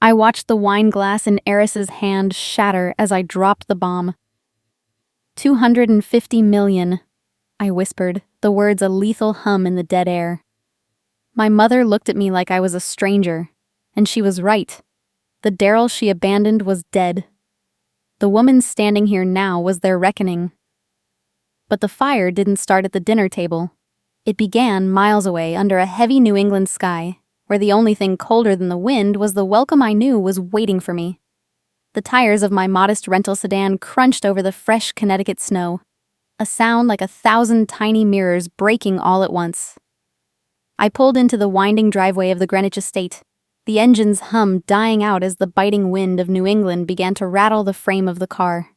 I watched the wine glass in Eris's hand shatter as I dropped the bomb. 250 million, I whispered, the words a lethal hum in the dead air. My mother looked at me like I was a stranger, and she was right. The Darryl she abandoned was dead. The woman standing here now was their reckoning. But the fire didn't start at the dinner table. It began miles away under a heavy New England sky, where the only thing colder than the wind was the welcome I knew was waiting for me. The tires of my modest rental sedan crunched over the fresh Connecticut snow, a sound like 1,000 tiny mirrors breaking all at once. I pulled into the winding driveway of the Greenwich estate, the engine's hum dying out as the biting wind of New England began to rattle the frame of the car.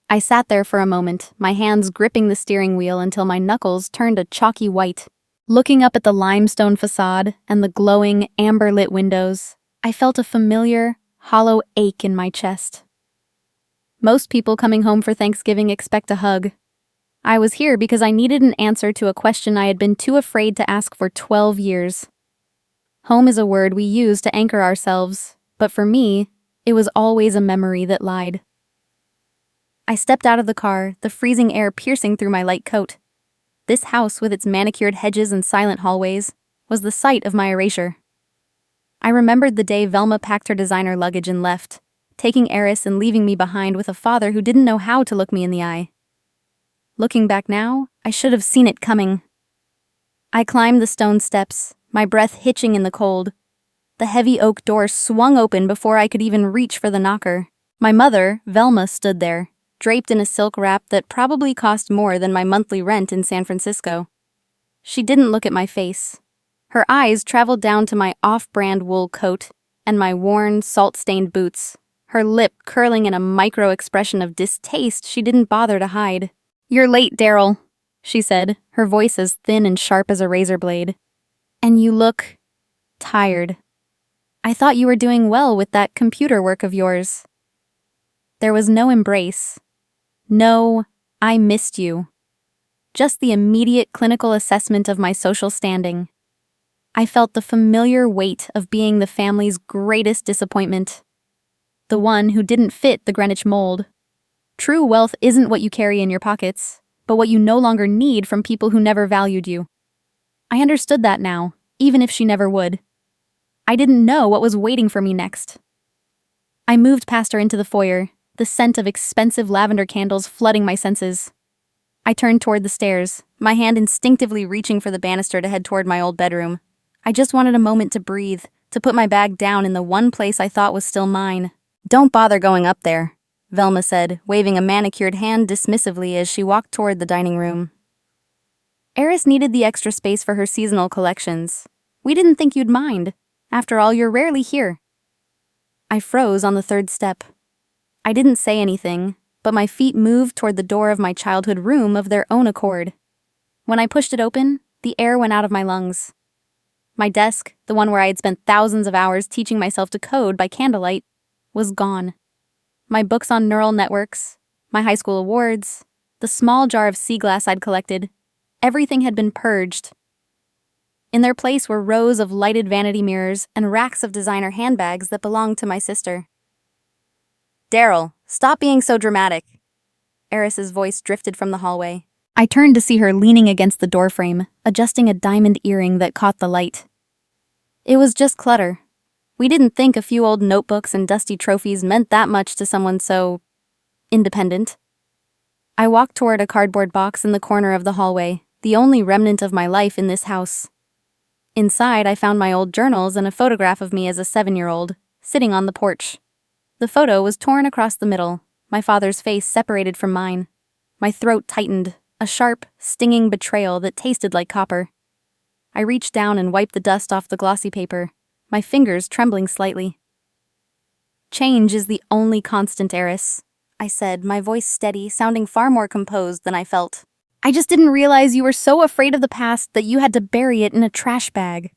I sat there for a moment, my hands gripping the steering wheel until my knuckles turned a chalky white. Looking up at the limestone facade and the glowing, amber-lit windows, I felt a familiar, hollow ache in my chest. Most people coming home for Thanksgiving expect a hug. I was here because I needed an answer to a question I had been too afraid to ask for 12 years. Home is a word we use to anchor ourselves, but for me, it was always a memory that lied. I stepped out of the car, the freezing air piercing through my light coat. This house, with its manicured hedges and silent hallways, was the site of my erasure. I remembered the day Velma packed her designer luggage and left, taking Eris and leaving me behind with a father who didn't know how to look me in the eye. Looking back now, I should have seen it coming. I climbed the stone steps, my breath hitching in the cold. The heavy oak door swung open before I could even reach for the knocker. My mother, Velma, stood there, draped in a silk wrap that probably cost more than my monthly rent in San Francisco. She didn't look at my face. Her eyes traveled down to my off-brand wool coat and my worn, salt-stained boots, her lip curling in a micro-expression of distaste she didn't bother to hide. "You're late, Darryl," she said, her voice as thin and sharp as a razor blade. "And you look tired. I thought you were doing well with that computer work of yours." There was no embrace. No, "I missed you." Just the immediate clinical assessment of my social standing. I felt the familiar weight of being the family's greatest disappointment. The one who didn't fit the Greenwich mold. True wealth isn't what you carry in your pockets, but what you no longer need from people who never valued you. I understood that now, even if she never would. I didn't know what was waiting for me next. I moved past her into the foyer, the scent of expensive lavender candles flooding my senses. I turned toward the stairs, my hand instinctively reaching for the banister to head toward my old bedroom. I just wanted a moment to breathe, to put my bag down in the one place I thought was still mine. "Don't bother going up there," Velma said, waving a manicured hand dismissively as she walked toward the dining room. Eris needed the extra space for her seasonal collections. "We didn't think you'd mind. After all, you're rarely here." I froze on the third step. I didn't say anything, but my feet moved toward the door of my childhood room of their own accord. When I pushed it open, the air went out of my lungs. My desk, the one where I had spent thousands of hours teaching myself to code by candlelight, was gone. My books on neural networks, my high school awards, the small jar of sea glass I'd collected, everything had been purged. In their place were rows of lighted vanity mirrors and racks of designer handbags that belonged to my sister. "Darryl, stop being so dramatic." Eris's voice drifted from the hallway. I turned to see her leaning against the doorframe, adjusting a diamond earring that caught the light. It was just clutter. We didn't think a few old notebooks and dusty trophies meant that much to someone so independent. I walked toward a cardboard box in the corner of the hallway, the only remnant of my life in this house. Inside, I found my old journals and a photograph of me as a 7-year-old, sitting on the porch. The photo was torn across the middle, my father's face separated from mine. My throat tightened, a sharp, stinging betrayal that tasted like copper. I reached down and wiped the dust off the glossy paper, my fingers trembling slightly. "Change is the only constant, Eris," I said, my voice steady, sounding far more composed than I felt. "I just didn't realize you were so afraid of the past that you had to bury it in a trash bag."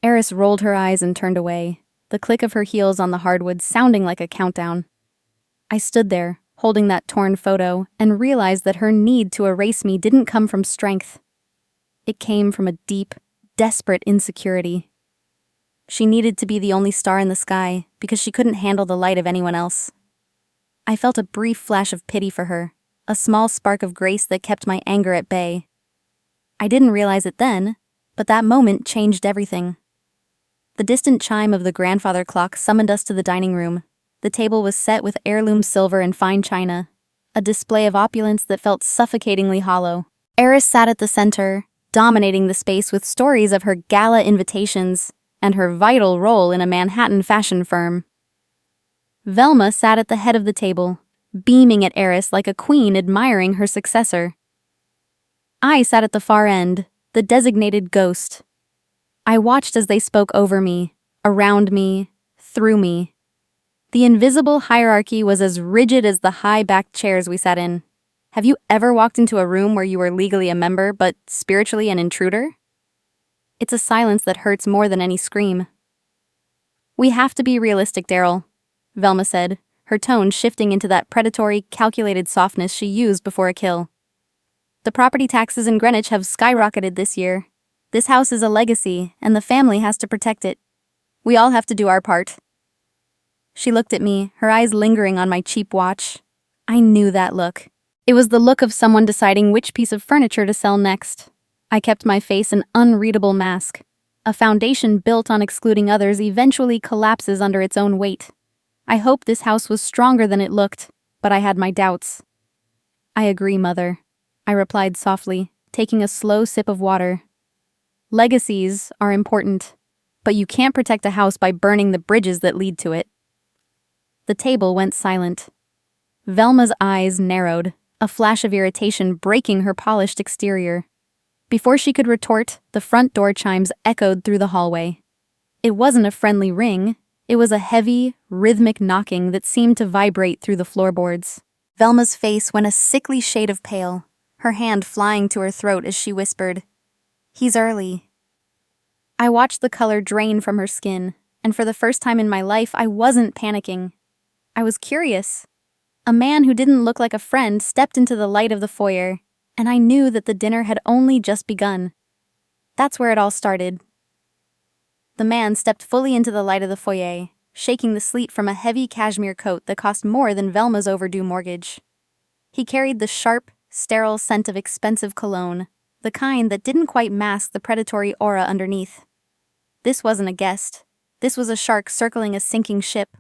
Eris rolled her eyes and turned away, the click of her heels on the hardwood sounding like a countdown. I stood there, holding that torn photo, and realized that her need to erase me didn't come from strength. It came from a deep, desperate insecurity. She needed to be the only star in the sky because she couldn't handle the light of anyone else. I felt a brief flash of pity for her, a small spark of grace that kept my anger at bay. I didn't realize it then, but that moment changed everything. The distant chime of the grandfather clock summoned us to the dining room. The table was set with heirloom silver and fine china, a display of opulence that felt suffocatingly hollow. Eris sat at the center, dominating the space with stories of her gala invitations and her vital role in a Manhattan fashion firm. Velma sat at the head of the table, beaming at Eris like a queen admiring her successor. I sat at the far end, the designated ghost. I watched as they spoke over me, around me, through me. The invisible hierarchy was as rigid as the high-backed chairs we sat in. Have you ever walked into a room where you were legally a member but spiritually an intruder? It's a silence that hurts more than any scream. "We have to be realistic, Darryl," Velma said, her tone shifting into that predatory, calculated softness she used before a kill. "The property taxes in Greenwich have skyrocketed this year. This house is a legacy, and the family has to protect it. We all have to do our part." She looked at me, her eyes lingering on my cheap watch. I knew that look. It was the look of someone deciding which piece of furniture to sell next. I kept my face an unreadable mask. A foundation built on excluding others eventually collapses under its own weight. I hoped this house was stronger than it looked, but I had my doubts. "I agree, Mother," I replied softly, taking a slow sip of water. "Legacies are important, but you can't protect a house by burning the bridges that lead to it." The table went silent. Velma's eyes narrowed, a flash of irritation breaking her polished exterior. Before she could retort, the front door chimes echoed through the hallway. It wasn't a friendly ring, it was a heavy, rhythmic knocking that seemed to vibrate through the floorboards. Velma's face went a sickly shade of pale, her hand flying to her throat as she whispered, "He's early." I watched the color drain from her skin, and for the first time in my life, I wasn't panicking. I was curious. A man who didn't look like a friend stepped into the light of the foyer, and I knew that the dinner had only just begun. That's where it all started. The man stepped fully into the light of the foyer, shaking the sleet from a heavy cashmere coat that cost more than Velma's overdue mortgage. He carried the sharp, sterile scent of expensive cologne, the kind that didn't quite mask the predatory aura underneath. This wasn't a guest. This was a shark circling a sinking ship.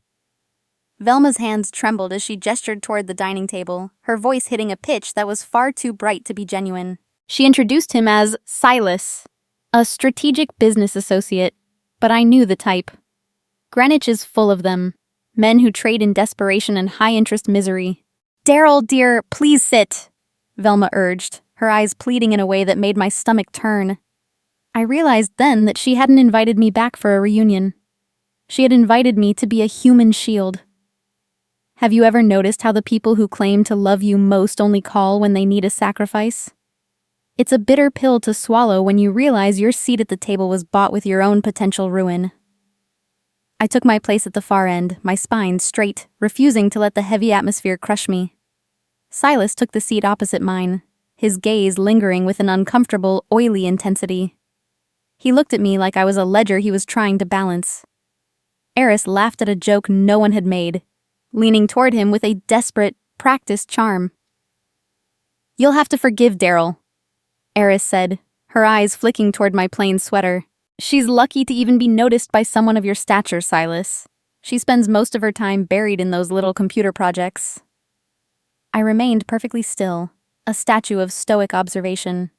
Velma's hands trembled as she gestured toward the dining table, her voice hitting a pitch that was far too bright to be genuine. She introduced him as Silas, a strategic business associate, but I knew the type. Greenwich is full of them, men who trade in desperation and high-interest misery. "Darryl, dear, please sit," Velma urged, her eyes pleading in a way that made my stomach turn. I realized then that she hadn't invited me back for a reunion. She had invited me to be a human shield. Have you ever noticed how the people who claim to love you most only call when they need a sacrifice? It's a bitter pill to swallow when you realize your seat at the table was bought with your own potential ruin. I took my place at the far end, my spine straight, refusing to let the heavy atmosphere crush me. Silas took the seat opposite mine, his gaze lingering with an uncomfortable, oily intensity. He looked at me like I was a ledger he was trying to balance. Eris laughed at a joke no one had made, leaning toward him with a desperate, practiced charm. "You'll have to forgive Darryl," Eris said, her eyes flicking toward my plain sweater. "She's lucky to even be noticed by someone of your stature, Silas. She spends most of her time buried in those little computer projects." I remained perfectly still, a statue of stoic observation.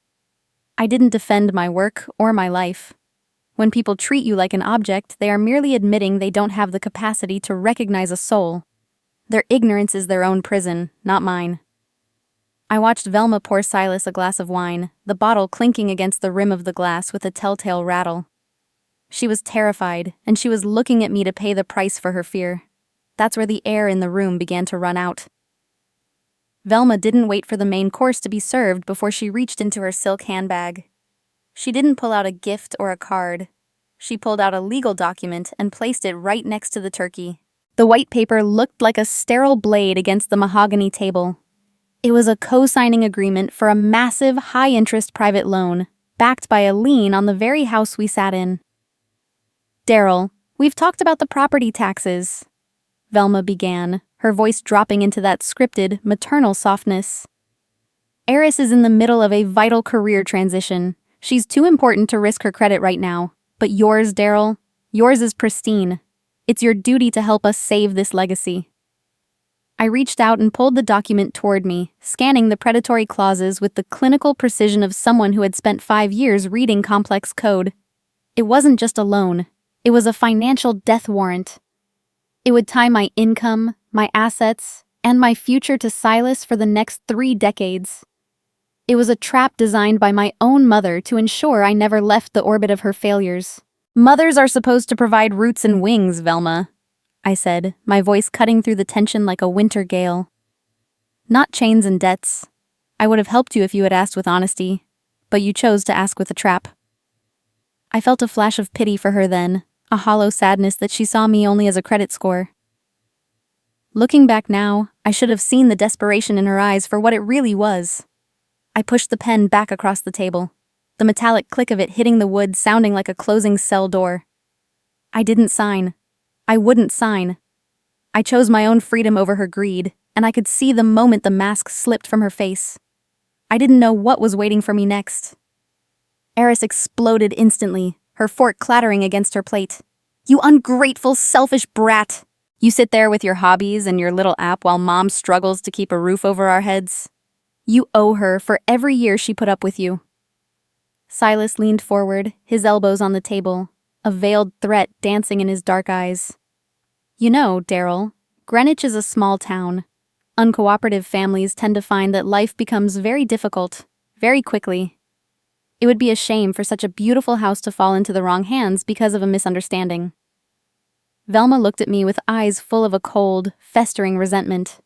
I didn't defend my work or my life. When people treat you like an object, they are merely admitting they don't have the capacity to recognize a soul. Their ignorance is their own prison, not mine. I watched Velma pour Silas a glass of wine, the bottle clinking against the rim of the glass with a telltale rattle. She was terrified, and she was looking at me to pay the price for her fear. That's where the air in the room began to run out. Velma didn't wait for the main course to be served before she reached into her silk handbag. She didn't pull out a gift or a card. She pulled out a legal document and placed it right next to the turkey. The white paper looked like a sterile blade against the mahogany table. It was a co-signing agreement for a massive, high-interest private loan, backed by a lien on the very house we sat in. Darryl, we've talked about the property taxes, Velma began, her voice dropping into that scripted, maternal softness. Eris is in the middle of a vital career transition. She's too important to risk her credit right now. But yours, Darryl, yours is pristine. It's your duty to help us save this legacy. I reached out and pulled the document toward me, scanning the predatory clauses with the clinical precision of someone who had spent 5 years reading complex code. It wasn't just a loan. It was a financial death warrant. It would tie my income, my assets, and my future to Silas for the next 3 decades. It was a trap designed by my own mother to ensure I never left the orbit of her failures. Mothers are supposed to provide roots and wings, Velma, I said, my voice cutting through the tension like a winter gale. Not chains and debts. I would have helped you if you had asked with honesty, but you chose to ask with a trap. I felt a flash of pity for her then, a hollow sadness that she saw me only as a credit score. Looking back now, I should have seen the desperation in her eyes for what it really was. I pushed the pen back across the table, the metallic click of it hitting the wood sounding like a closing cell door. I didn't sign. I wouldn't sign. I chose my own freedom over her greed, and I could see the moment the mask slipped from her face. I didn't know what was waiting for me next. Eris exploded instantly, her fork clattering against her plate. You ungrateful, selfish brat! You sit there with your hobbies and your little app while Mom struggles to keep a roof over our heads. You owe her for every year she put up with you. Silas leaned forward, his elbows on the table, a veiled threat dancing in his dark eyes. You know, Darryl, Greenwich is a small town. Uncooperative families tend to find that life becomes very difficult, very quickly. It would be a shame for such a beautiful house to fall into the wrong hands because of a misunderstanding. Velma looked at me with eyes full of a cold, festering resentment.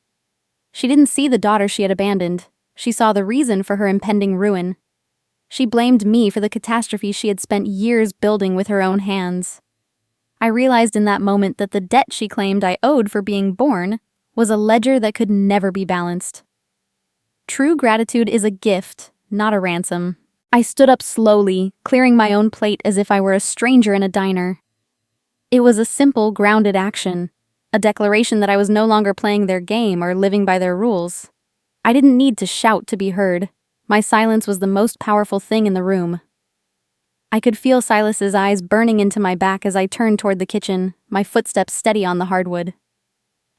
She didn't see the daughter she had abandoned. She saw the reason for her impending ruin. She blamed me for the catastrophe she had spent years building with her own hands. I realized in that moment that the debt she claimed I owed for being born was a ledger that could never be balanced. True gratitude is a gift, not a ransom. I stood up slowly, clearing my own plate as if I were a stranger in a diner. It was a simple, grounded action, a declaration that I was no longer playing their game or living by their rules. I didn't need to shout to be heard. My silence was the most powerful thing in the room. I could feel Silas's eyes burning into my back as I turned toward the kitchen, my footsteps steady on the hardwood.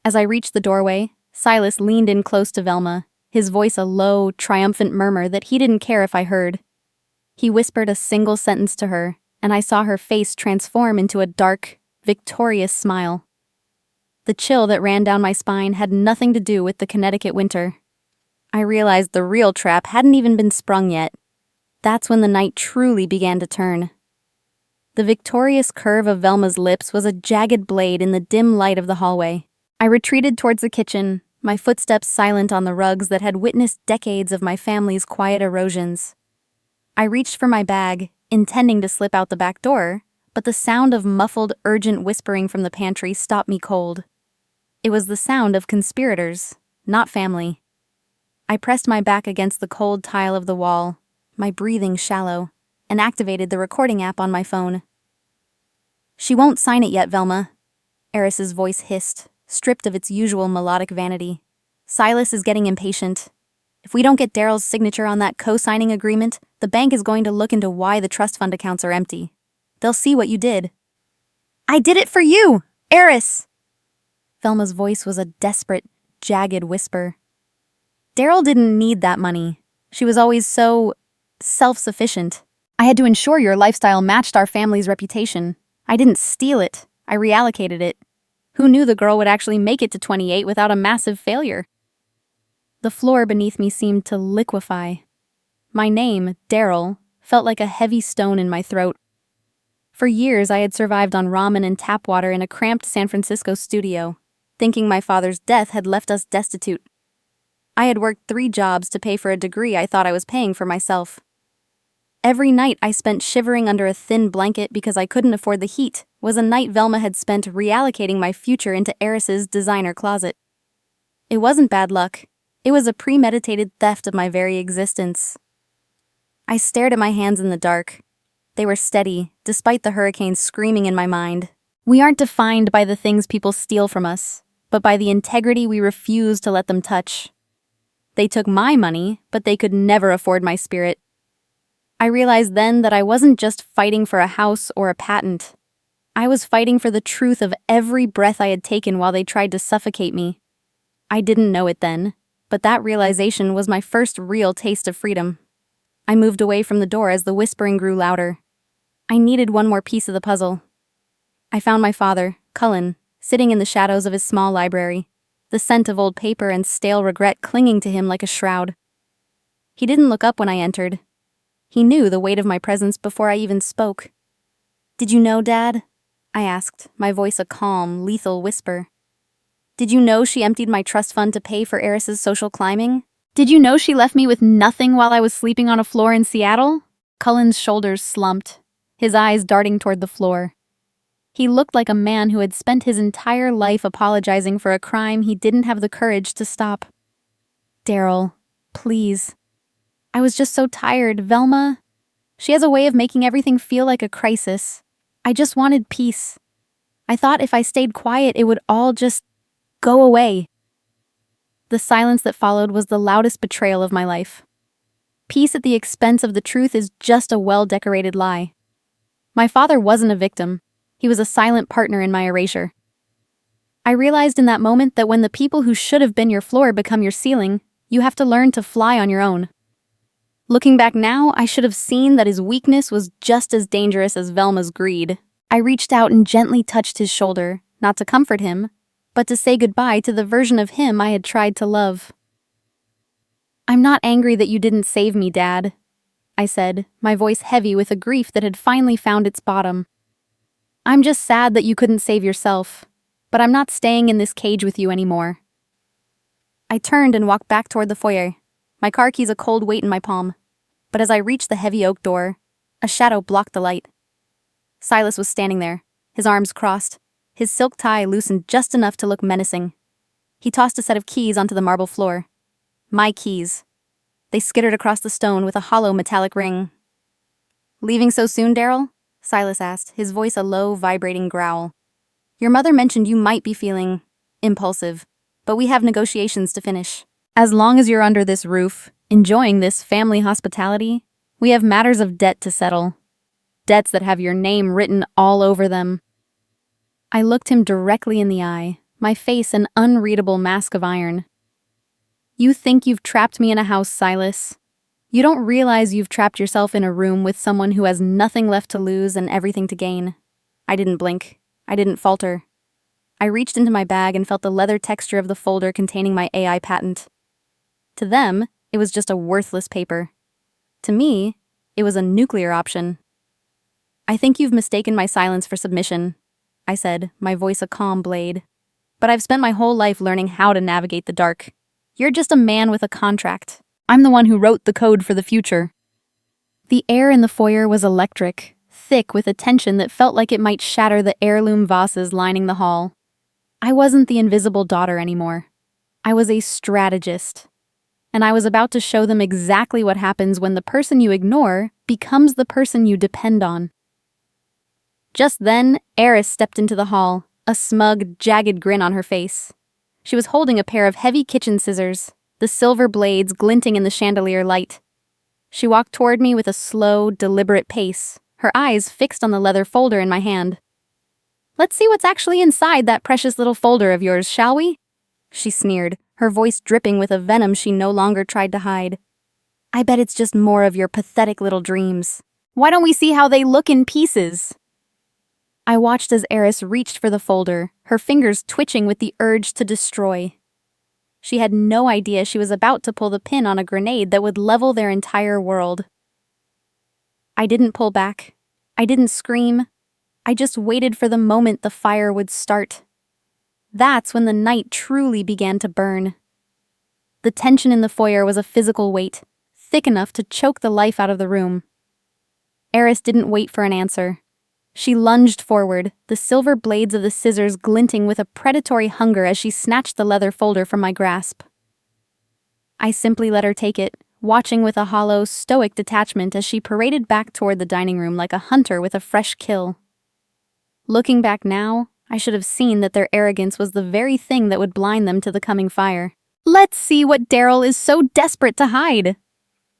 As I reached the doorway, Silas leaned in close to Velma, his voice a low, triumphant murmur that he didn't care if I heard. He whispered a single sentence to her, and I saw her face transform into a dark, victorious smile. The chill that ran down my spine had nothing to do with the Connecticut winter. I realized the real trap hadn't even been sprung yet. That's when the night truly began to turn. The victorious curve of Velma's lips was a jagged blade in the dim light of the hallway. I retreated towards the kitchen, my footsteps silent on the rugs that had witnessed decades of my family's quiet erosions. I reached for my bag, intending to slip out the back door, but the sound of muffled, urgent whispering from the pantry stopped me cold. It was the sound of conspirators, not family. I pressed my back against the cold tile of the wall, my breathing shallow, and activated the recording app on my phone. She won't sign it yet, Velma, Eris's voice hissed, stripped of its usual melodic vanity. Silas is getting impatient. If we don't get Darryl's signature on that co-signing agreement, the bank is going to look into why the trust fund accounts are empty. They'll see what you did. I did it for you, Eris! Velma's voice was a desperate, jagged whisper. Darryl didn't need that money. She was always so self-sufficient. I had to ensure your lifestyle matched our family's reputation. I didn't steal it. I reallocated it. Who knew the girl would actually make it to 28 without a massive failure? The floor beneath me seemed to liquefy. My name, Darryl, felt like a heavy stone in my throat. For years, I had survived on ramen and tap water in a cramped San Francisco studio, thinking my father's death had left us destitute. I had worked 3 jobs to pay for a degree I thought I was paying for myself. Every night I spent shivering under a thin blanket because I couldn't afford the heat was a night Velma had spent reallocating my future into Eris's designer closet. It wasn't bad luck. It was a premeditated theft of my very existence. I stared at my hands in the dark. They were steady, despite the hurricane screaming in my mind. We aren't defined by the things people steal from us, but by the integrity we refuse to let them touch. They took my money, but they could never afford my spirit. I realized then that I wasn't just fighting for a house or a patent. I was fighting for the truth of every breath I had taken while they tried to suffocate me. I didn't know it then, but that realization was my first real taste of freedom. I moved away from the door as the whispering grew louder. I needed one more piece of the puzzle. I found my father, Cullen, sitting in the shadows of his small library, the scent of old paper and stale regret clinging to him like a shroud. He didn't look up when I entered. He knew the weight of my presence before I even spoke. "Did you know, Dad?" I asked, my voice a calm, lethal whisper. "Did you know she emptied my trust fund to pay for Eris's social climbing? Did you know she left me with nothing while I was sleeping on a floor in Seattle?" Cullen's shoulders slumped, his eyes darting toward the floor. He looked like a man who had spent his entire life apologizing for a crime he didn't have the courage to stop. "Darryl, please. I was just so tired, Velma. She has a way of making everything feel like a crisis. I just wanted peace. I thought if I stayed quiet, it would all just go away." The silence that followed was the loudest betrayal of my life. Peace at the expense of the truth is just a well-decorated lie. My father wasn't a victim. He was a silent partner in my erasure. I realized in that moment that when the people who should have been your floor become your ceiling, you have to learn to fly on your own. Looking back now, I should have seen that his weakness was just as dangerous as Velma's greed. I reached out and gently touched his shoulder, not to comfort him, but to say goodbye to the version of him I had tried to love. "I'm not angry that you didn't save me, Dad," I said, my voice heavy with a grief that had finally found its bottom. "I'm just sad that you couldn't save yourself, but I'm not staying in this cage with you anymore." I turned and walked back toward the foyer, my car keys a cold weight in my palm. But as I reached the heavy oak door, a shadow blocked the light. Silas was standing there, his arms crossed, his silk tie loosened just enough to look menacing. He tossed a set of keys onto the marble floor. My keys. They skittered across the stone with a hollow metallic ring. "Leaving so soon, Darryl?" Silas asked, his voice a low, vibrating growl. "Your mother mentioned you might be feeling impulsive, but we have negotiations to finish. As long as you're under this roof, enjoying this family hospitality, we have matters of debt to settle. Debts that have your name written all over them." I looked him directly in the eye, my face an unreadable mask of iron. "You think you've trapped me in a house, Silas. You don't realize you've trapped yourself in a room with someone who has nothing left to lose and everything to gain." I didn't blink. I didn't falter. I reached into my bag and felt the leather texture of the folder containing my AI patent. To them, it was just a worthless paper. To me, it was a nuclear option. "I think you've mistaken my silence for submission," I said, my voice a calm blade. "But I've spent my whole life learning how to navigate the dark. You're just a man with a contract. I'm the one who wrote the code for the future." The air in the foyer was electric, thick with a tension that felt like it might shatter the heirloom vases lining the hall. I wasn't the invisible daughter anymore. I was a strategist. And I was about to show them exactly what happens when the person you ignore becomes the person you depend on. Just then, Eris stepped into the hall, a smug, jagged grin on her face. She was holding a pair of heavy kitchen scissors, the silver blades glinting in the chandelier light. She walked toward me with a slow, deliberate pace, her eyes fixed on the leather folder in my hand. "Let's see what's actually inside that precious little folder of yours, shall we?" She sneered, her voice dripping with a venom she no longer tried to hide. "I bet it's just more of your pathetic little dreams. Why don't we see how they look in pieces?" I watched as Eris reached for the folder, her fingers twitching with the urge to destroy. She had no idea she was about to pull the pin on a grenade that would level their entire world. I didn't pull back. I didn't scream. I just waited for the moment the fire would start. That's when the night truly began to burn. The tension in the foyer was a physical weight, thick enough to choke the life out of the room. Eris didn't wait for an answer. She lunged forward, the silver blades of the scissors glinting with a predatory hunger as she snatched the leather folder from my grasp. I simply let her take it, watching with a hollow, stoic detachment as she paraded back toward the dining room like a hunter with a fresh kill. Looking back now, I should have seen that their arrogance was the very thing that would blind them to the coming fire. "Let's see what Darryl is so desperate to hide,"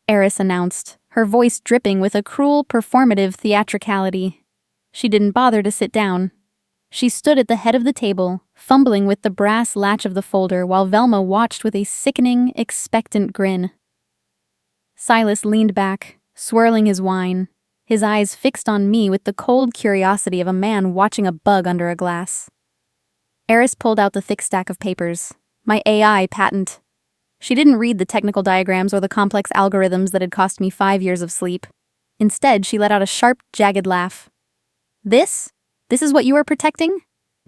Eris announced, her voice dripping with a cruel, performative theatricality. She didn't bother to sit down. She stood at the head of the table, fumbling with the brass latch of the folder while Velma watched with a sickening, expectant grin. Silas leaned back, swirling his wine, his eyes fixed on me with the cold curiosity of a man watching a bug under a glass. Eris pulled out the thick stack of papers. My AI patent. She didn't read the technical diagrams or the complex algorithms that had cost me 5 years of sleep. Instead, she let out a sharp, jagged laugh. This is what you are protecting?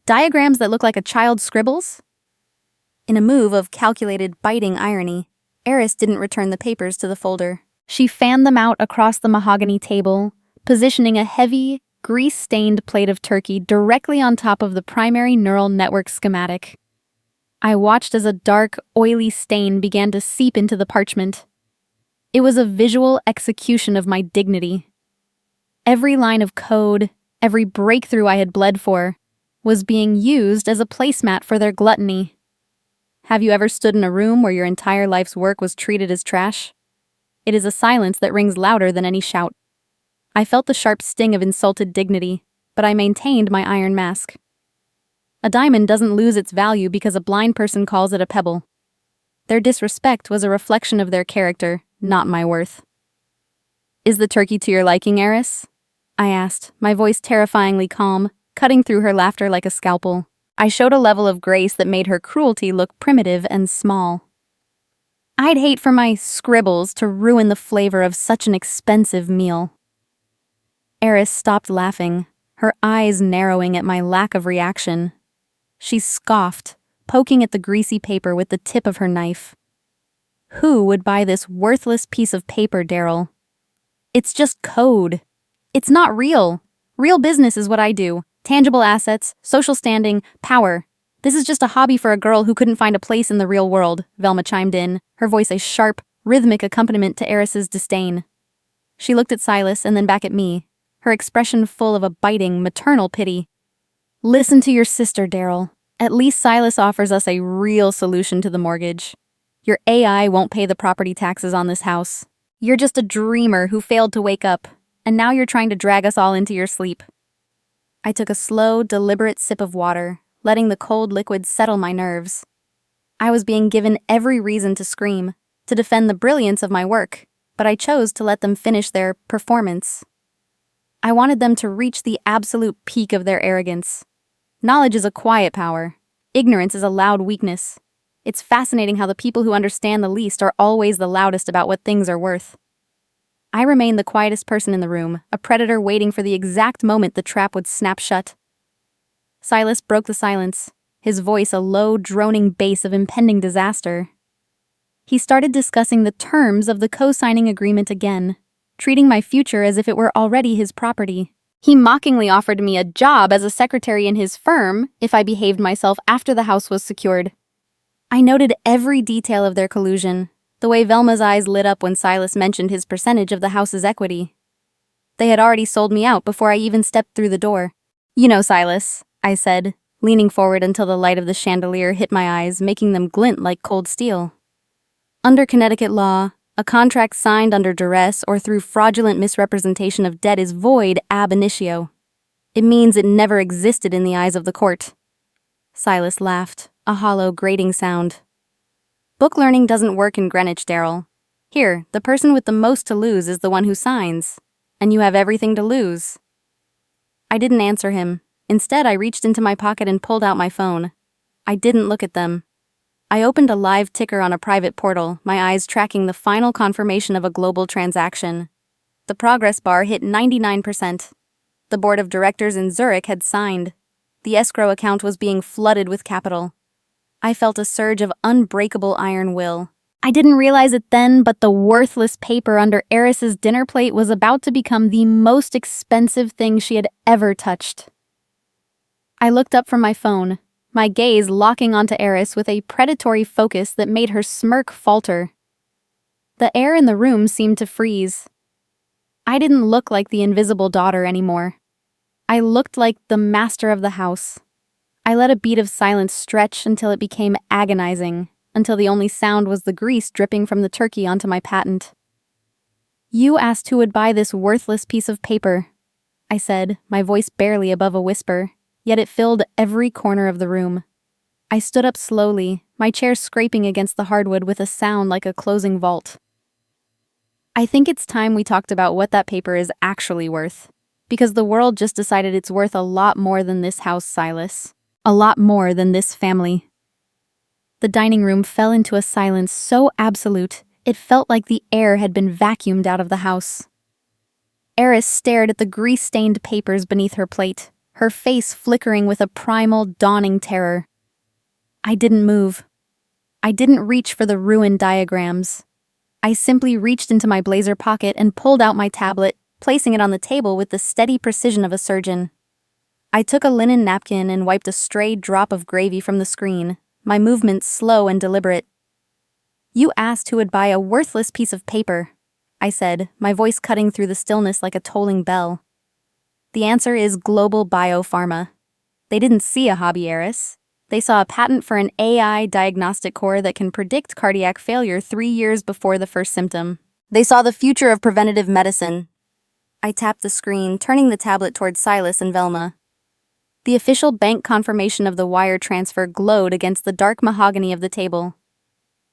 Diagrams that look like a child's scribbles?" In a move of calculated, biting irony, Eris didn't return the papers to the folder. She fanned them out across the mahogany table, positioning a heavy, grease-stained plate of turkey directly on top of the primary neural network schematic. I watched as a dark, oily stain began to seep into the parchment. It was a visual execution of my dignity. Every line of code, every breakthrough I had bled for, was being used as a placemat for their gluttony. Have you ever stood in a room where your entire life's work was treated as trash? It is a silence that rings louder than any shout. I felt the sharp sting of insulted dignity, but I maintained my iron mask. A diamond doesn't lose its value because a blind person calls it a pebble. Their disrespect was a reflection of their character, not my worth. "Is the turkey to your liking, Eris?" I asked, my voice terrifyingly calm, cutting through her laughter like a scalpel. I showed a level of grace that made her cruelty look primitive and small. I'd hate for my scribbles to ruin the flavor of such an expensive meal. Eris stopped laughing, her eyes narrowing at my lack of reaction. She scoffed, poking at the greasy paper with the tip of her knife. "Who would buy this worthless piece of paper, Darryl? It's just code. It's not real. Real business is what I do. Tangible assets, social standing, power. This is just a hobby for a girl who couldn't find a place in the real world," Velma chimed in, her voice a sharp, rhythmic accompaniment to Eris's disdain. She looked at Silas and then back at me, her expression full of a biting, maternal pity. "Listen to your sister, Darryl. At least Silas offers us a real solution to the mortgage. Your AI won't pay the property taxes on this house. You're just a dreamer who failed to wake up, and now you're trying to drag us all into your sleep." I took a slow, deliberate sip of water, letting the cold liquid settle my nerves. I was being given every reason to scream, to defend the brilliance of my work, but I chose to let them finish their performance. I wanted them to reach the absolute peak of their arrogance. Knowledge is a quiet power. Ignorance is a loud weakness. It's fascinating how the people who understand the least are always the loudest about what things are worth. I remained the quietest person in the room, a predator waiting for the exact moment the trap would snap shut. Silas broke the silence, his voice a low, droning bass of impending disaster. He started discussing the terms of the co-signing agreement again, treating my future as if it were already his property. He mockingly offered me a job as a secretary in his firm if I behaved myself after the house was secured. I noted every detail of their collusion, the way Velma's eyes lit up when Silas mentioned his percentage of the house's equity. They had already sold me out before I even stepped through the door. "You know, Silas," I said, leaning forward until the light of the chandelier hit my eyes, making them glint like cold steel. "Under Connecticut law, a contract signed under duress or through fraudulent misrepresentation of debt is void ab initio. It means it never existed in the eyes of the court." Silas laughed, a hollow, grating sound. "Book learning doesn't work in Greenwich, Darryl. Here, the person with the most to lose is the one who signs, and you have everything to lose." I didn't answer him. Instead, I reached into my pocket and pulled out my phone. I didn't look at them. I opened a live ticker on a private portal, my eyes tracking the final confirmation of a global transaction. The progress bar hit 99%. The board of directors in Zurich had signed. The escrow account was being flooded with capital. I felt a surge of unbreakable iron will. I didn't realize it then, but the worthless paper under Eris's dinner plate was about to become the most expensive thing she had ever touched. I looked up from my phone, my gaze locking onto Eris with a predatory focus that made her smirk falter. The air in the room seemed to freeze. I didn't look like the invisible daughter anymore. I looked like the master of the house. I let a beat of silence stretch until it became agonizing, until the only sound was the grease dripping from the turkey onto my patent. "You asked who would buy this worthless piece of paper," I said, my voice barely above a whisper, yet it filled every corner of the room. I stood up slowly, my chair scraping against the hardwood with a sound like a closing vault. "I think it's time we talked about what that paper is actually worth. Because the world just decided it's worth a lot more than this house, Silas. A lot more than this family." The dining room fell into a silence so absolute, it felt like the air had been vacuumed out of the house. Eris stared at the grease-stained papers beneath her plate, her face flickering with a primal, dawning terror. I didn't move. I didn't reach for the ruined diagrams. I simply reached into my blazer pocket and pulled out my tablet, placing it on the table with the steady precision of a surgeon. I took a linen napkin and wiped a stray drop of gravy from the screen, my movements slow and deliberate. "You asked who would buy a worthless piece of paper," I said, my voice cutting through the stillness like a tolling bell. "The answer is global biopharma. They didn't see a hobby heiress. They saw a patent for an AI diagnostic core that can predict cardiac failure 3 years before the first symptom. They saw the future of preventative medicine." I tapped the screen, turning the tablet towards Silas and Velma. The official bank confirmation of the wire transfer glowed against the dark mahogany of the table.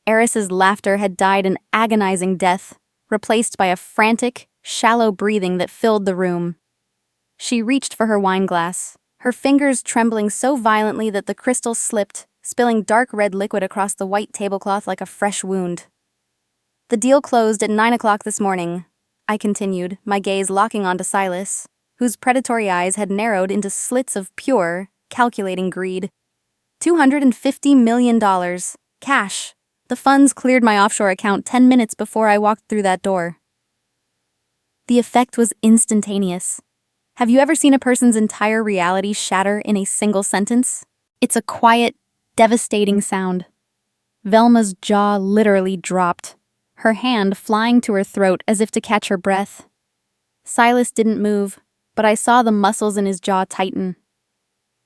Eris's laughter had died an agonizing death, replaced by a frantic, shallow breathing that filled the room. She reached for her wine glass, her fingers trembling so violently that the crystal slipped, spilling dark red liquid across the white tablecloth like a fresh wound. "The deal closed at 9 o'clock this morning," I continued, my gaze locking onto Silas, whose predatory eyes had narrowed into slits of pure, calculating greed. $250 million. Cash. The funds cleared my offshore account 10 minutes before I walked through that door. The effect was instantaneous. Have you ever seen a person's entire reality shatter in a single sentence? It's a quiet, devastating sound. Velma's jaw literally dropped, her hand flying to her throat as if to catch her breath. Silas didn't move, but I saw the muscles in his jaw tighten.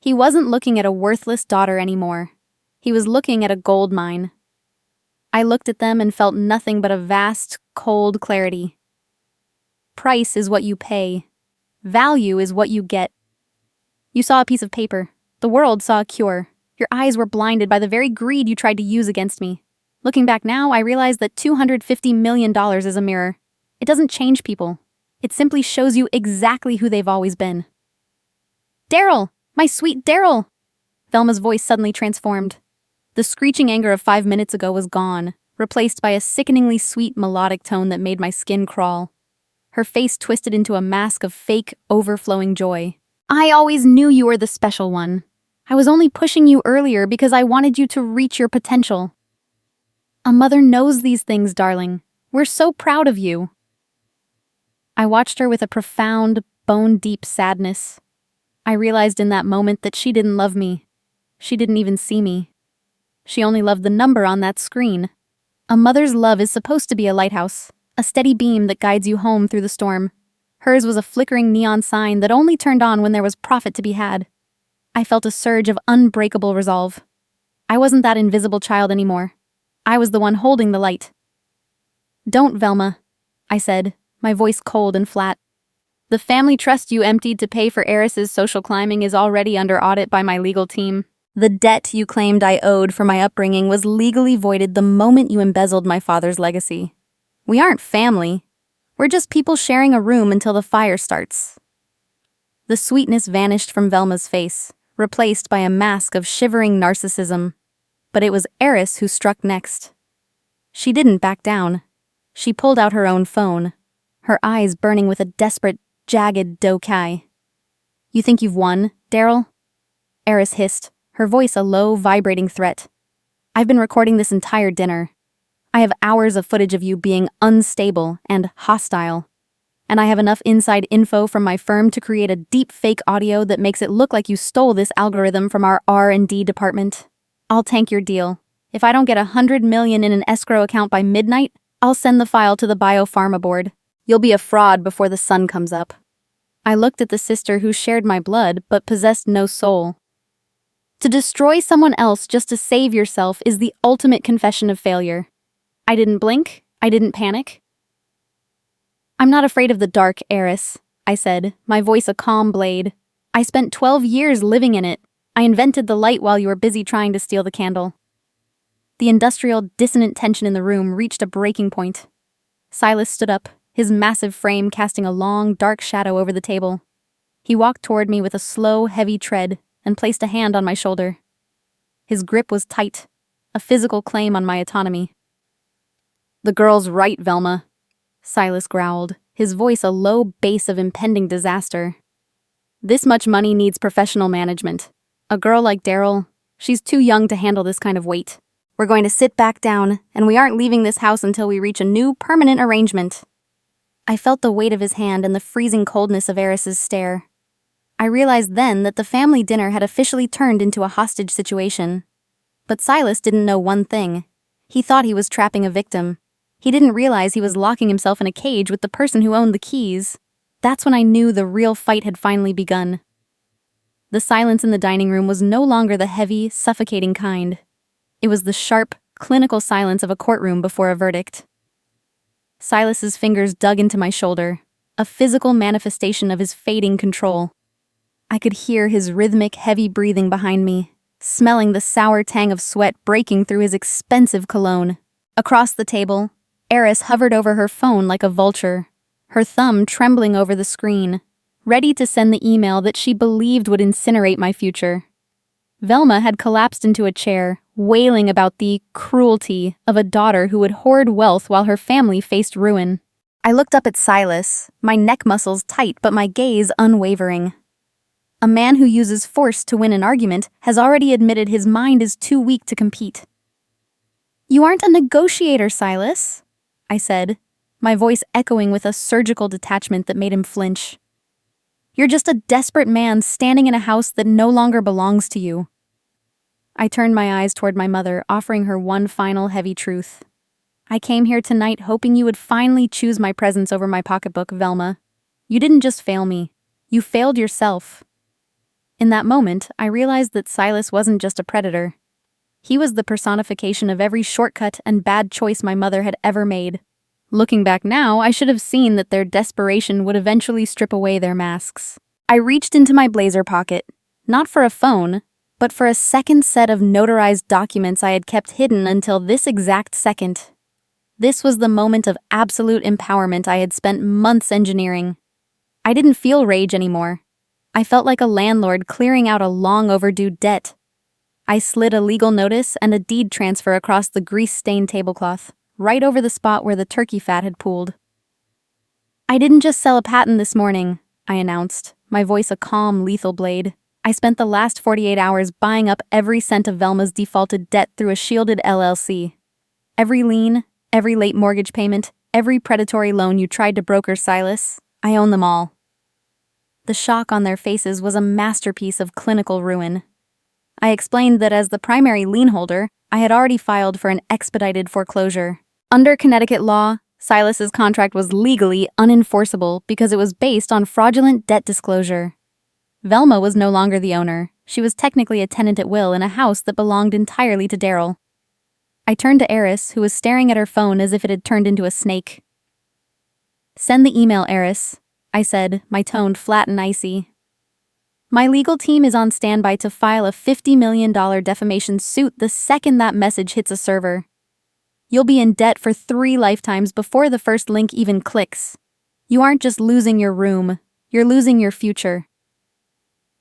He wasn't looking at a worthless daughter anymore. He was looking at a gold mine. I looked at them and felt nothing but a vast, cold clarity. Price is what you pay. Value is what you get. You saw a piece of paper. The world saw a cure. Your eyes were blinded by the very greed you tried to use against me. Looking back now, I realize that $250 million is a mirror. It doesn't change people. It simply shows you exactly who they've always been. "Darryl! My sweet Darryl!" Velma's voice suddenly transformed. The screeching anger of 5 minutes ago was gone, replaced by a sickeningly sweet melodic tone that made my skin crawl. Her face twisted into a mask of fake, overflowing joy. "I always knew you were the special one. I was only pushing you earlier because I wanted you to reach your potential. A mother knows these things, darling. We're so proud of you." I watched her with a profound, bone-deep sadness. I realized in that moment that she didn't love me. She didn't even see me. She only loved the number on that screen. A mother's love is supposed to be a lighthouse, a steady beam that guides you home through the storm. Hers was a flickering neon sign that only turned on when there was profit to be had. I felt a surge of unbreakable resolve. I wasn't that invisible child anymore. I was the one holding the light. "Don't, Velma," I said, my voice cold and flat. "The family trust you emptied to pay for Eris's social climbing is already under audit by my legal team. The debt you claimed I owed for my upbringing was legally voided the moment you embezzled my father's legacy. We aren't family. We're just people sharing a room until the fire starts." The sweetness vanished from Velma's face, replaced by a mask of shivering narcissism. But it was Eris who struck next. She didn't back down. She pulled out her own phone, her eyes burning with a desperate, jagged dokai. "You think you've won, Darryl?" Eris hissed, her voice a low, vibrating threat. "I've been recording this entire dinner. I have hours of footage of you being unstable and hostile. And I have enough inside info from my firm to create a deep fake audio that makes it look like you stole this algorithm from our R&D department. I'll tank your deal. If I don't get $100 million in an escrow account by midnight, I'll send the file to the biopharma board. You'll be a fraud before the sun comes up. I looked at the sister who shared my blood but possessed no soul. To destroy someone else just to save yourself is the ultimate confession of failure. I didn't blink. I didn't panic. I'm not afraid of the dark, Eris, I said, my voice a calm blade. I spent 12 years living in it. I invented the light while you were busy trying to steal the candle. The industrial, dissonant tension in the room reached a breaking point. Silas stood up, his massive frame casting a long, dark shadow over the table. He walked toward me with a slow, heavy tread and placed a hand on my shoulder. His grip was tight, a physical claim on my autonomy. The girl's right, Velma, Silas growled, his voice a low bass of impending disaster. This much money needs professional management. A girl like Darryl, she's too young to handle this kind of weight. We're going to sit back down, and we aren't leaving this house until we reach a new, permanent arrangement. I felt the weight of his hand and the freezing coldness of Eris's stare. I realized then that the family dinner had officially turned into a hostage situation. But Silas didn't know one thing. He thought he was trapping a victim. He didn't realize he was locking himself in a cage with the person who owned the keys. That's when I knew the real fight had finally begun. The silence in the dining room was no longer the heavy, suffocating kind. It was the sharp, clinical silence of a courtroom before a verdict. Silas's fingers dug into my shoulder, a physical manifestation of his fading control. I could hear his rhythmic, heavy breathing behind me, smelling the sour tang of sweat breaking through his expensive cologne. Across the table, Eris hovered over her phone like a vulture, her thumb trembling over the screen, ready to send the email that she believed would incinerate my future. Velma had collapsed into a chair, wailing about the cruelty of a daughter who would hoard wealth while her family faced ruin. I looked up at Silas, my neck muscles tight but my gaze unwavering. A man who uses force to win an argument has already admitted his mind is too weak to compete. You aren't a negotiator, Silas, I said, my voice echoing with a surgical detachment that made him flinch. You're just a desperate man standing in a house that no longer belongs to you. I turned my eyes toward my mother, offering her one final heavy truth. I came here tonight hoping you would finally choose my presence over my pocketbook, Velma. You didn't just fail me. You failed yourself. In that moment, I realized that Silas wasn't just a predator. He was the personification of every shortcut and bad choice my mother had ever made. Looking back now, I should have seen that their desperation would eventually strip away their masks. I reached into my blazer pocket, not for a phone, but for a second set of notarized documents I had kept hidden until this exact second. This was the moment of absolute empowerment I had spent months engineering. I didn't feel rage anymore. I felt like a landlord clearing out a long overdue debt. I slid a legal notice and a deed transfer across the grease-stained tablecloth, right over the spot where the turkey fat had pooled. I didn't just sell a patent this morning, I announced, my voice a calm, lethal blade. I spent the last 48 hours buying up every cent of Velma's defaulted debt through a shielded LLC. Every lien, every late mortgage payment, every predatory loan you tried to broker, Silas, I own them all. The shock on their faces was a masterpiece of clinical ruin. I explained that as the primary lien holder, I had already filed for an expedited foreclosure. Under Connecticut law, Silas's contract was legally unenforceable because it was based on fraudulent debt disclosure. Velma was no longer the owner. She was technically a tenant at will in a house that belonged entirely to Darryl. I turned to Eris, who was staring at her phone as if it had turned into a snake. Send the email, Eris, I said, my tone flat and icy. My legal team is on standby to file a $50 million defamation suit the second that message hits a server. You'll be in debt for 3 lifetimes before the first link even clicks. You aren't just losing your room, you're losing your future.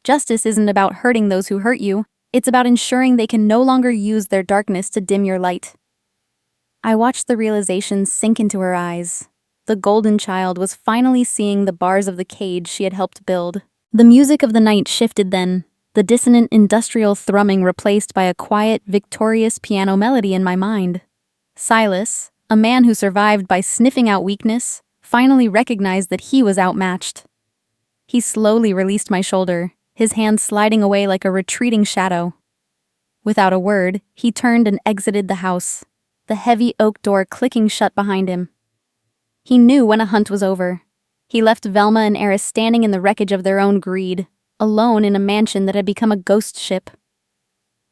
Justice isn't about hurting those who hurt you, it's about ensuring they can no longer use their darkness to dim your light. I watched the realization sink into her eyes. The golden child was finally seeing the bars of the cage she had helped build. The music of the night shifted then, the dissonant industrial thrumming replaced by a quiet, victorious piano melody in my mind. Silas, a man who survived by sniffing out weakness, finally recognized that he was outmatched. He slowly released my shoulder, his hand sliding away like a retreating shadow. Without a word, he turned and exited the house. the heavy oak door clicking shut behind him. He knew when a hunt was over. He left Velma and Eris standing in the wreckage of their own greed, alone in a mansion that had become a ghost ship.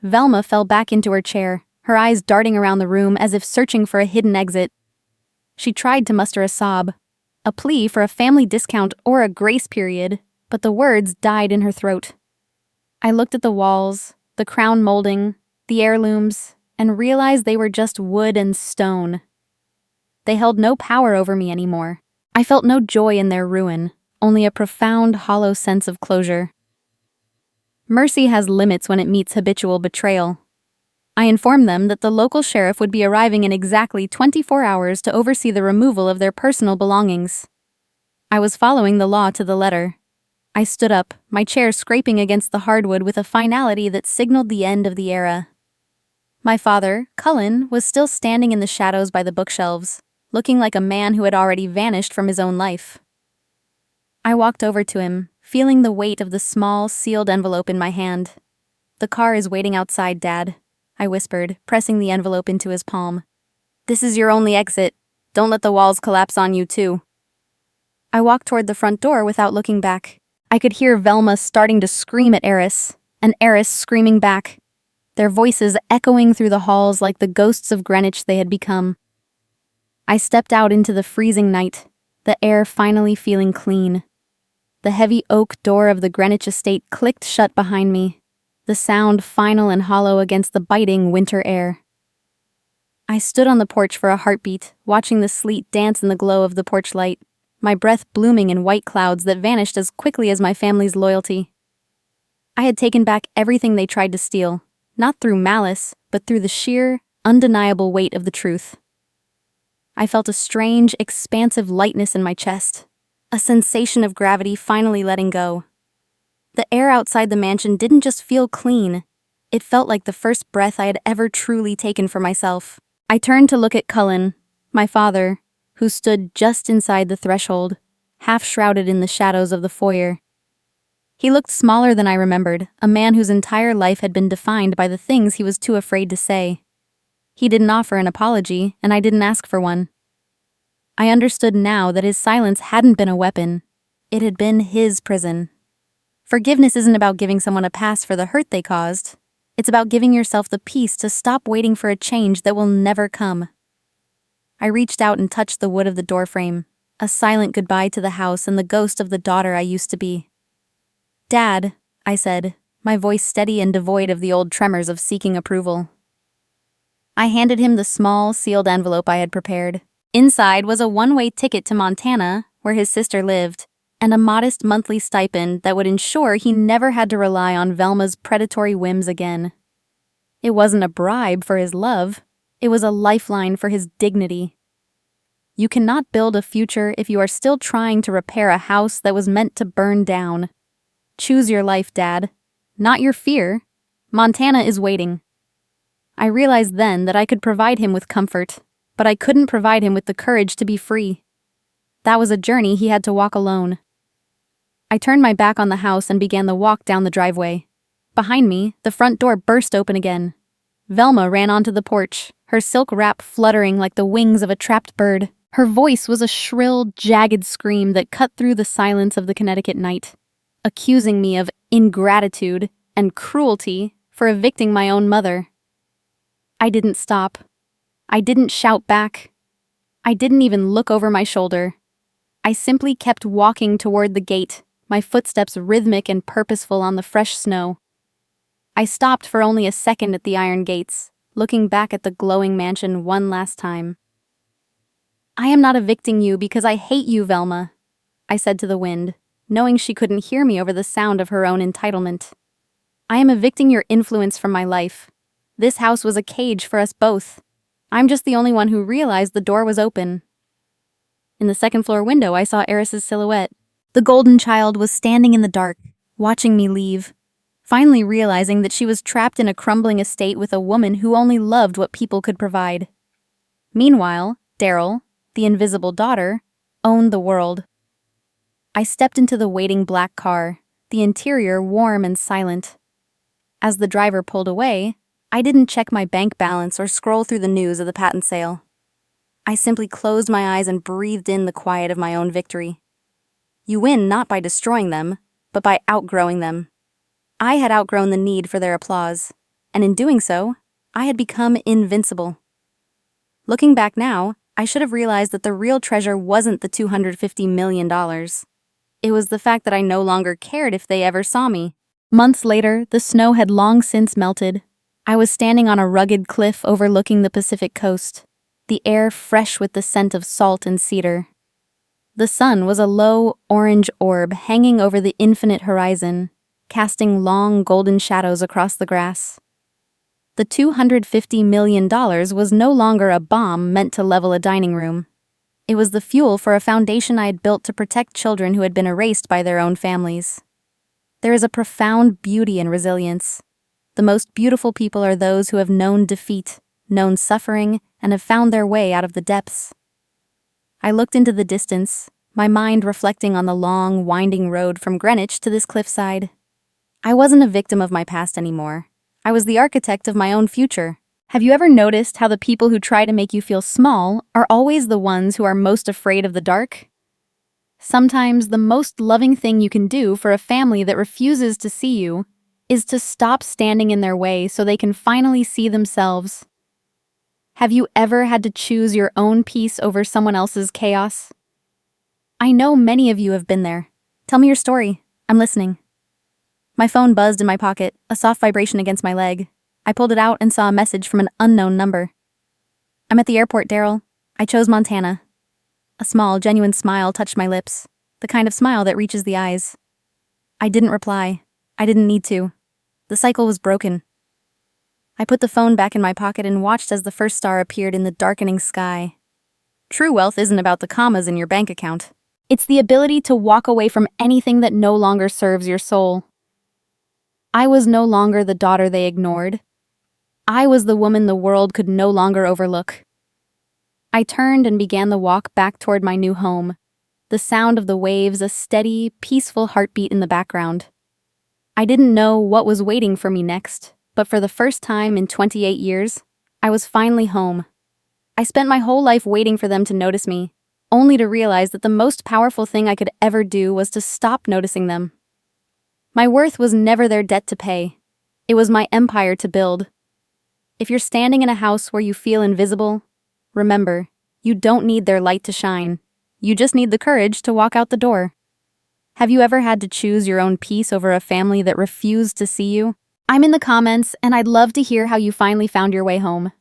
Velma fell back into her chair, her eyes darting around the room as if searching for a hidden exit. She tried to muster a sob, a plea for a family discount or a grace period, but the words died in her throat. I looked at the walls, the crown molding, the heirlooms, and realized they were just wood and stone. They held no power over me anymore. I felt no joy in their ruin, only a profound, hollow sense of closure. Mercy has limits when it meets habitual betrayal. I informed them that the local sheriff would be arriving in exactly 24 hours to oversee the removal of their personal belongings. I was following the law to the letter. I stood up, my chair scraping against the hardwood with a finality that signaled the end of the era. My father, Cullen, was still standing in the shadows by the bookshelves, looking like a man who had already vanished from his own life. I walked over to him, feeling the weight of the small, sealed envelope in my hand. "The car is waiting outside, Dad," I whispered, pressing the envelope into his palm. "This is your only exit. Don't let the walls collapse on you, too." I walked toward the front door without looking back. I could hear Velma starting to scream at Eris, and Eris screaming back, their voices echoing through the halls like the ghosts of Greenwich they had become. I stepped out into the freezing night, the air finally feeling clean. The heavy oak door of the Greenwich estate clicked shut behind me, the sound final and hollow against the biting winter air. I stood on the porch for a heartbeat, watching the sleet dance in the glow of the porch light, my breath blooming in white clouds that vanished as quickly as my family's loyalty. I had taken back everything they tried to steal, not through malice, but through the sheer, undeniable weight of the truth. I felt a strange, expansive lightness in my chest, a sensation of gravity finally letting go. The air outside the mansion didn't just feel clean, it felt like the first breath I had ever truly taken for myself. I turned to look at Cullen, my father, who stood just inside the threshold, half shrouded in the shadows of the foyer. He looked smaller than I remembered, a man whose entire life had been defined by the things he was too afraid to say. He didn't offer an apology, and I didn't ask for one. I understood now that his silence hadn't been a weapon. It had been his prison. Forgiveness isn't about giving someone a pass for the hurt they caused. It's about giving yourself the peace to stop waiting for a change that will never come. I reached out and touched the wood of the doorframe, a silent goodbye to the house and the ghost of the daughter I used to be. "Dad," I said, my voice steady and devoid of the old tremors of seeking approval. I handed him the small, sealed envelope I had prepared. Inside was a one-way ticket to Montana, where his sister lived, and a modest monthly stipend that would ensure he never had to rely on Velma's predatory whims again. It wasn't a bribe for his love. It was a lifeline for his dignity. You cannot build a future if you are still trying to repair a house that was meant to burn down. Choose your life, Dad. Not your fear. Montana is waiting. I realized then that I could provide him with comfort, but I couldn't provide him with the courage to be free. That was a journey he had to walk alone. I turned my back on the house and began the walk down the driveway. Behind me, the front door burst open again. Velma ran onto the porch, her silk wrap fluttering like the wings of a trapped bird. Her voice was a shrill, jagged scream that cut through the silence of the Connecticut night, accusing me of ingratitude and cruelty for evicting my own mother. I didn't stop. I didn't shout back. I didn't even look over my shoulder. I simply kept walking toward the gate, my footsteps rhythmic and purposeful on the fresh snow. I stopped for only a second at the iron gates, looking back at the glowing mansion one last time. "I am not evicting you because I hate you, Velma," I said to the wind, knowing she couldn't hear me over the sound of her own entitlement. "I am evicting your influence from my life. This house was a cage for us both. I'm just the only one who realized the door was open." In the second-floor window, I saw Eris's silhouette. The golden child was standing in the dark, watching me leave, finally realizing that she was trapped in a crumbling estate with a woman who only loved what people could provide. Meanwhile, Darryl, the invisible daughter, owned the world. I stepped into the waiting black car, the interior warm and silent. As the driver pulled away, I didn't check my bank balance or scroll through the news of the patent sale. I simply closed my eyes and breathed in the quiet of my own victory. You win not by destroying them, but by outgrowing them. I had outgrown the need for their applause, and in doing so, I had become invincible. Looking back now, I should have realized that the real treasure wasn't the $250 million. It was the fact that I no longer cared if they ever saw me. Months later, the snow had long since melted. I was standing on a rugged cliff overlooking the Pacific coast, the air fresh with the scent of salt and cedar. The sun was a low, orange orb hanging over the infinite horizon, casting long golden shadows across the grass. The $250 million was no longer a bomb meant to level a dining room. It was the fuel for a foundation I had built to protect children who had been erased by their own families. There is a profound beauty in resilience. The most beautiful people are those who have known defeat, known suffering, and have found their way out of the depths. I looked into the distance, my mind reflecting on the long, winding road from Greenwich to this cliffside. I wasn't a victim of my past anymore. I was the architect of my own future. Have you ever noticed how the people who try to make you feel small are always the ones who are most afraid of the dark? Sometimes the most loving thing you can do for a family that refuses to see you is to stop standing in their way so they can finally see themselves. Have you ever had to choose your own peace over someone else's chaos? I know many of you have been there. Tell me your story. I'm listening. My phone buzzed in my pocket, a soft vibration against my leg. I pulled it out and saw a message from an unknown number. I'm at the airport, Darryl. I chose Montana. A small, genuine smile touched my lips, the kind of smile that reaches the eyes. I didn't reply. I didn't need to. The cycle was broken. I put the phone back in my pocket and watched as the first star appeared in the darkening sky. True wealth isn't about the commas in your bank account. It's the ability to walk away from anything that no longer serves your soul. I was no longer the daughter they ignored. I was the woman the world could no longer overlook. I turned and began the walk back toward my new home, the sound of the waves a steady, peaceful heartbeat in the background. I didn't know what was waiting for me next, but for the first time in 28 years, I was finally home. I spent my whole life waiting for them to notice me, only to realize that the most powerful thing I could ever do was to stop noticing them. My worth was never their debt to pay. It was my empire to build. If you're standing in a house where you feel invisible, remember, you don't need their light to shine. You just need the courage to walk out the door. Have you ever had to choose your own peace over a family that refused to see you? I'm in the comments, and I'd love to hear how you finally found your way home.